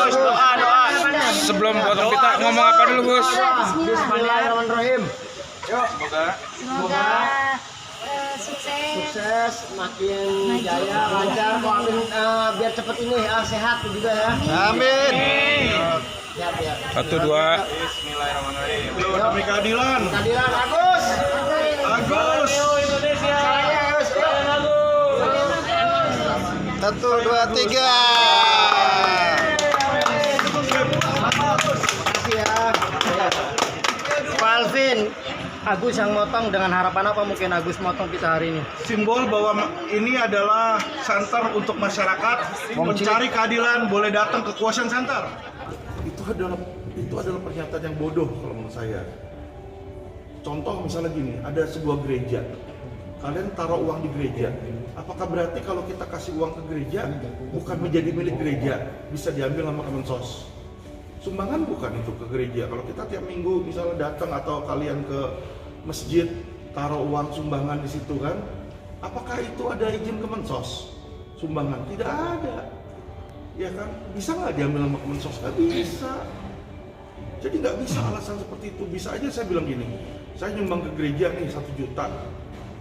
Gus, doa. Sebelum potong pita ngomong apa dulu, Gus? Bismillahirrahmanirrahim. Yuk, Semoga sukses, makin jaya, lancar, amin, biar cepet ini sehat juga ya. Amin. Sehat ya. 1, 2. Bismillahirrahmanirrahim. Demi keadilan. Keadilan, Agus. Agus. Indonesia. Agus. 1, 2, 3. Makasih ya. Pak Alvin, Agus yang motong, dengan harapan apa mungkin Agus motong kita hari ini? Simbol bahwa ini adalah santer untuk masyarakat mencari keadilan, boleh datang ke Kuasan Santer. Itu adalah pernyataan yang bodoh kalau menurut saya. Contoh misalnya gini, ada sebuah gereja, kalian taruh uang di gereja, apakah berarti kalau kita kasih uang ke gereja bukan menjadi milik gereja, bisa diambil sama Kemensos? Sumbangan bukan itu ke gereja. Kalau kita tiap minggu misalnya datang atau kalian ke masjid taruh uang sumbangan di situ kan, apakah itu ada izin Kemensos? Sumbangan tidak ada, ya kan? Bisa nggak diambil sama Kemensos? Nggak bisa. Jadi nggak bisa alasan seperti itu. Bisa aja saya bilang gini, saya nyumbang ke gereja nih 1 juta,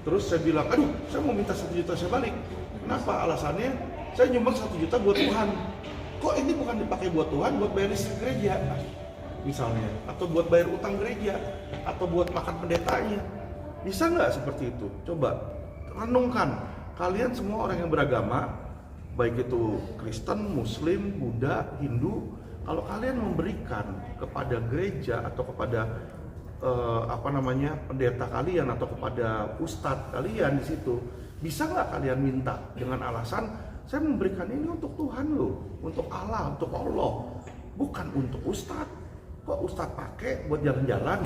terus saya bilang, aduh saya mau minta 1 juta saya balik. Kenapa? Alasannya saya nyumbang 1 juta buat Tuhan. Kok ini bukan dipakai buat Tuhan, buat bayar listrik gereja misalnya, atau buat bayar utang gereja, atau buat makan pendetanya? Bisa nggak seperti itu? Coba renungkan. Kalian semua orang yang beragama, baik itu Kristen, Muslim, Buddha, Hindu, kalau kalian memberikan kepada gereja atau kepada pendeta kalian atau kepada ustadz kalian di situ, bisa nggak kalian minta dengan alasan saya memberikan ini untuk Tuhan loh, untuk Allah, untuk Allah, bukan untuk ustadz. Kok ustadz pakai buat jalan-jalan?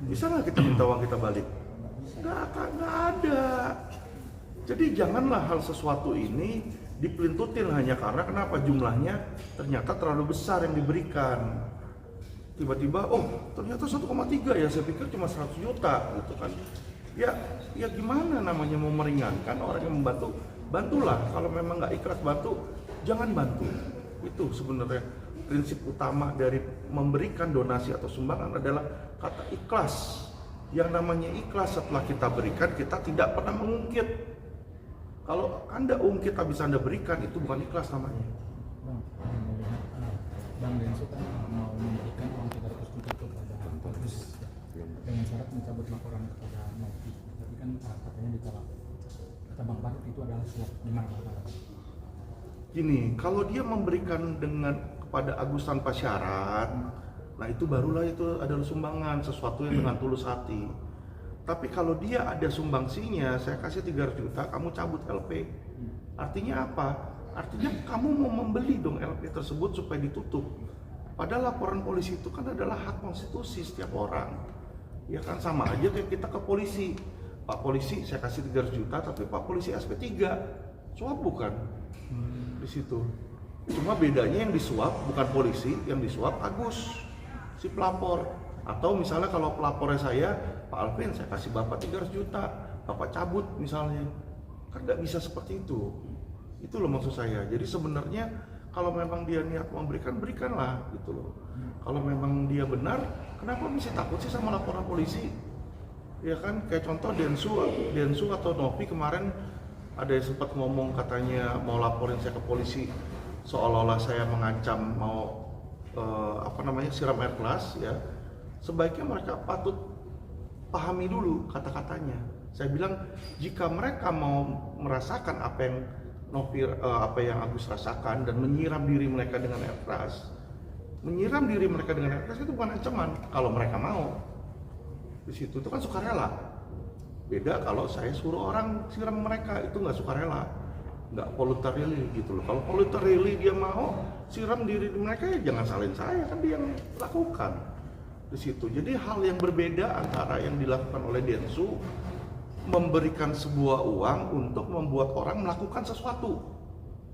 Bisa nggak kita minta uang kita balik? Nggak ada. Jadi janganlah hal sesuatu ini dipelintutin hanya karena kenapa jumlahnya ternyata terlalu besar yang diberikan. Tiba-tiba, oh ternyata 1,3 ya, saya pikir cuma 100 juta gitu kan. Ya gimana namanya mau meringankan orang yang membantu? Bantulah. Kalau memang nggak ikhlas bantu, jangan bantu. Itu sebenarnya prinsip utama dari memberikan donasi atau sumbangan adalah kata ikhlas. Yang namanya ikhlas setelah kita berikan, kita tidak pernah mengungkit. Kalau Anda ungkit habis Anda berikan, itu bukan ikhlas namanya. Bang Densu kan mau memberikan uang 300 juta kepada Agus dengan syarat mencabut laporan kepada Novi, tapi kan katanya ditolak. Kata Bang Farid itu adalah suap. Gimana Bang? Gini, kalau dia memberikan kepada Agus tanpa syarat, nah itu barulah itu adalah sumbangan, sesuatu yang dengan tulus hati. Tapi kalau dia ada sumbangsinya, saya kasih 300 juta, kamu cabut LP. Artinya apa? Artinya kamu mau membeli dong LP tersebut supaya ditutup. Padahal laporan polisi itu kan adalah hak konstitusi setiap orang. Ya kan, sama aja kayak kita ke polisi. Pak polisi, saya kasih 300 juta, tapi Pak polisi SP3. Suap bukan? Di situ. Cuma bedanya yang disuap bukan polisi, yang disuap Agus, si pelapor. Atau misalnya kalau pelapornya saya, Pak Alvin, saya kasih Bapak 300 juta, Bapak cabut misalnya. Kan nggak bisa seperti itu. Itu loh maksud saya. Jadi sebenarnya kalau memang dia niat memberikan, berikanlah gitu loh. Kalau memang dia benar, kenapa mesti takut sih sama laporan polisi? Ya kan, kayak contoh Densu atau Novi kemarin ada yang sempat ngomong katanya mau laporin saya ke polisi, seolah-olah saya mengancam mau siram air keras ya. Sebaiknya mereka patut pahami dulu kata-katanya. Saya bilang jika mereka mau merasakan apa yang Agus rasakan dan menyiram diri mereka dengan air keras, itu bukan ancaman kalau mereka mau. Di situ itu kan sukarela. Beda kalau saya suruh orang siram mereka, itu nggak sukarela, nggak voluntarily gitu loh. Kalau voluntarily dia mau siram diri mereka, ya jangan salin saya, kan dia yang lakukan di situ. Jadi hal yang berbeda antara yang dilakukan oleh Densu memberikan sebuah uang untuk membuat orang melakukan sesuatu,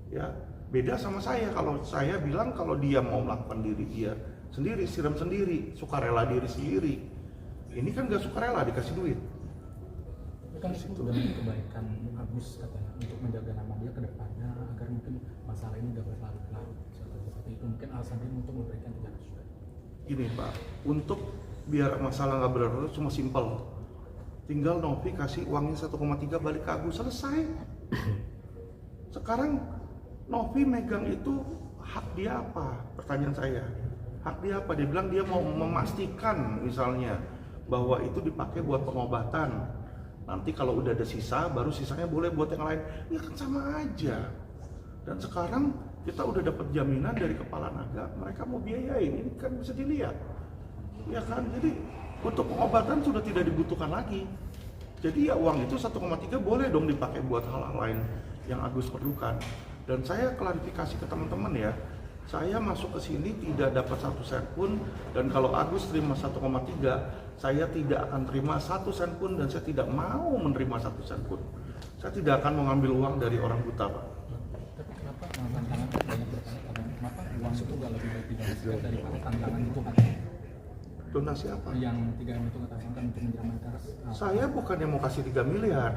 ya beda sama saya. Kalau saya bilang kalau dia mau melakukan diri dia sendiri, siram sendiri, sukarela diri sendiri. Ini kan gak sukarela dikasih duit. Tapi kan itu demi kebaikan Agus katanya, untuk menjaga nama dia ke depannya agar mungkin masalah ini gak berlarut-larut seperti itu. mungkin alasan dia untuk memberikan 300 juta? Gini Pak, untuk biar masalah nggak berlarut cuma simpel. Tinggal Novi kasih uangnya 1,3 balik ke Agus, selesai. Sekarang Novi megang itu hak dia apa? Pertanyaan saya. Hak dia apa? Dia bilang dia mau memastikan misalnya bahwa itu dipakai buat pengobatan. Nanti kalau udah ada sisa, baru sisanya boleh buat yang lain. Ya kan sama aja. Dan sekarang kita udah dapat jaminan dari Kepala Naga, mereka mau biayain. Ini kan bisa dilihat. Ya kan? Jadi untuk pengobatan sudah tidak dibutuhkan lagi. Jadi ya uang itu 1,3 boleh dong dipakai buat hal-hal lain yang Agus perlukan. Dan saya klarifikasi ke teman-teman ya, saya masuk ke sini tidak dapat 1 sen pun, dan kalau Agus terima 1,3, saya tidak akan terima 1 sen pun, dan saya tidak mau menerima 1 sen pun. Saya tidak akan mengambil uang dari orang buta, Pak. Tapi kenapa tantangan banyak bertanya-tanya, kenapa uang itu nggak lebih baik didonasikan daripada tantangan itu kan? Donasi apa? Yang 3M itu katakan untuk menyelamatkan Saya bukannya mau kasih 3 miliar.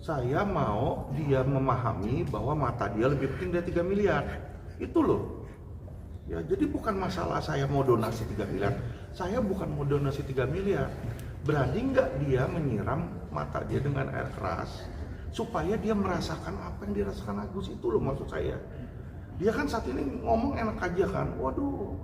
Saya mau dia memahami bahwa mata dia lebih penting dari 3 miliar. Itu loh. Ya, jadi bukan masalah saya mau donasi 3 miliar. Saya bukan mau donasi 3 miliar. Berani nggak dia menyiram mata dia dengan air keras supaya dia merasakan apa yang dirasakan Agus, itu loh maksud saya. Dia kan saat ini ngomong enak aja kan. Waduh.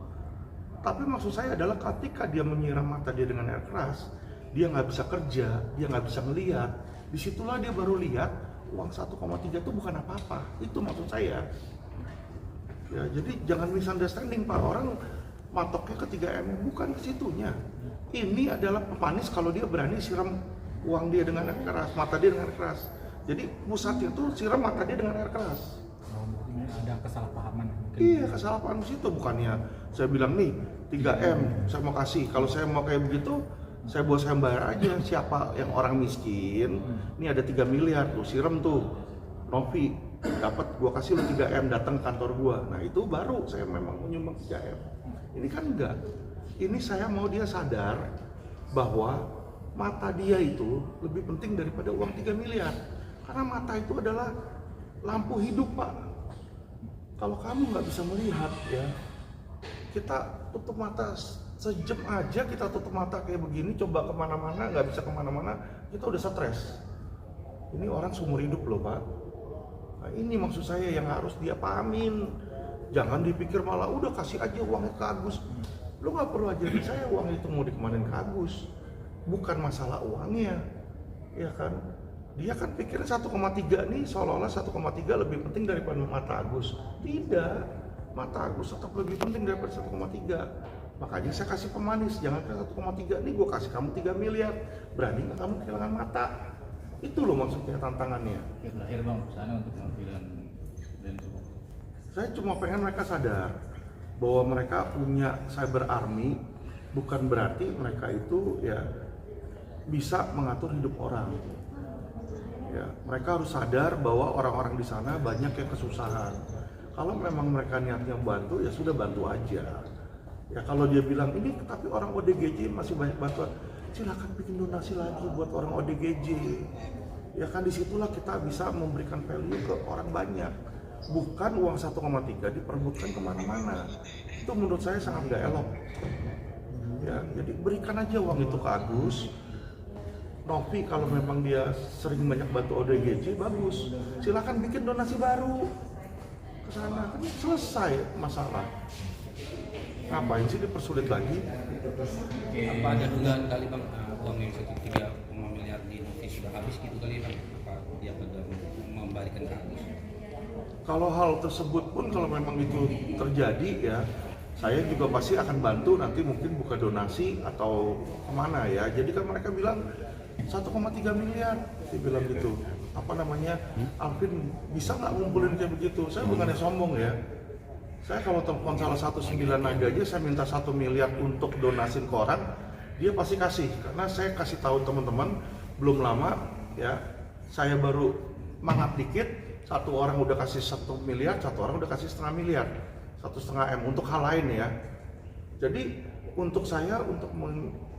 Tapi maksud saya adalah ketika dia menyiram mata dia dengan air keras, dia nggak bisa kerja, dia nggak bisa melihat. Disitulah dia baru lihat uang 1,3 itu bukan apa-apa. Itu maksud saya. Ya, jadi jangan misunderstanding Pak. Orang matoknya ke 3M, bukan ke situnya. Ini adalah pemanis kalau dia berani siram uang dia dengan air keras, mata dia dengan air keras. Jadi pusatnya itu siram mata dia dengan air keras. ada kesalahpahaman mungkin. Iya, kesalahpahaman di situ. Bukannya saya bilang nih 3M saya mau kasih, kalau saya mau kayak begitu saya buat saya bayar aja. Siapa yang orang miskin, ini ada 3 miliar tuh, siram tuh Novi, dapat gua kasih lu 3M, datang kantor gua. Nah itu baru saya memang menyumbang 3M. Ini kan enggak. Ini saya mau dia sadar bahwa mata dia itu lebih penting daripada uang 3 miliar. Karena mata itu adalah lampu hidup, Pak. Kalau kamu nggak bisa melihat ya, kita tutup mata sejam aja, kita tutup mata kayak begini, coba kemana-mana, nggak bisa kemana-mana, kita udah stres. Ini orang seumur hidup loh, Pak. Nah, ini maksud saya yang harus dia pahamin. Jangan dipikir malah udah kasih aja uangnya ke Agus. Lu nggak perlu ajarin saya uang itu mau dikemanin ke Agus. Bukan masalah uangnya, ya kan? Dia kan pikirin 1,3 nih seolah-olah 1,3 lebih penting daripada mata Agus. Tidak, mata Agus tetap lebih penting daripada 1,3. Makanya saya kasih pemanis, jangan ke 1,3 nih gue kasih kamu 3 miliar. Berani nggak kamu kehilangan mata? Itu loh maksudnya tantangannya. Terakhir Bang, sana untuk penampilan dan itu. Saya cuma pengen mereka sadar bahwa mereka punya cyber army, bukan berarti mereka itu ya bisa mengatur hidup orang. Ya, mereka harus sadar bahwa orang-orang di sana banyak yang kesusahan. Kalau memang mereka niatnya bantu, ya sudah bantu aja. Ya kalau dia bilang ini tapi orang ODGJ masih banyak bantuan, silakan bikin donasi lagi buat orang ODGJ. Ya kan disitulah kita bisa memberikan value ke orang banyak. Bukan uang 1,3 diperebutkan kemana-mana. Itu menurut saya sangat gak elok. Ya, jadi berikan aja uang itu ke Agus. Novi kalau memang dia sering banyak bantu ODGJ, bagus. Silakan bikin donasi baru ke sana, kan selesai masalah. Ngapain sih dipersulit lagi? Apa ada dugaan kali Bang, uang yang 1,3 miliar di Novi sudah habis gitu kali Bang? Apa dia pada membalikan ke Agus? Kalau hal tersebut pun kalau memang itu terjadi ya, saya juga pasti akan bantu nanti mungkin buka donasi atau kemana ya. Jadi kan mereka bilang 1,3 miliar, dia bilang gitu. Apa namanya, Alvin bisa nggak ngumpulin kayak begitu? Saya bukannya sombong ya. Saya kalau telepon salah satu 9 naga aja, saya minta 1 miliar untuk donasin ke orang, dia pasti kasih. Karena saya kasih tahu teman-teman, belum lama ya, saya baru mangap dikit, satu orang udah kasih 1 miliar, satu orang udah kasih 0,5 miliar, 1,5 M untuk hal lain ya. Jadi untuk saya untuk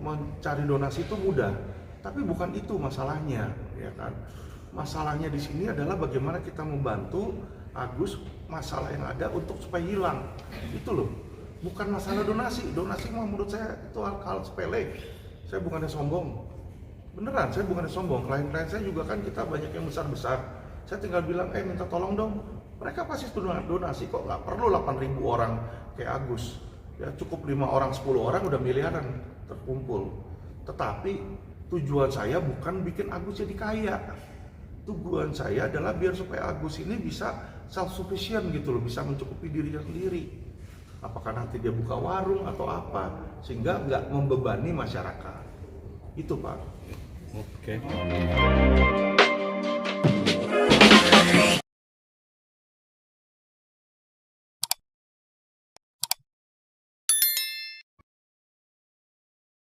mencari donasi itu mudah. Tapi bukan itu masalahnya, ya kan? Masalahnya di sini adalah bagaimana kita membantu Agus masalah yang ada untuk supaya hilang. Itu loh. Bukan masalah donasi. Donasi mah menurut saya itu hal sepele. Saya bukannya sombong. Beneran, saya bukannya sombong. Klien-klien saya juga kan kita banyak yang besar-besar. Saya tinggal bilang, minta tolong dong. Mereka pasti donasi kok, nggak perlu 8.000 orang kayak Agus. Ya cukup 5 orang, 10 orang udah miliaran terkumpul. Tetapi tujuan saya bukan bikin Agus jadi kaya. Tujuan saya adalah biar supaya Agus ini bisa self-sufficient gitu loh, bisa mencukupi dirinya sendiri. Apakah nanti dia buka warung atau apa, sehingga nggak membebani masyarakat. Itu Pak. Oke.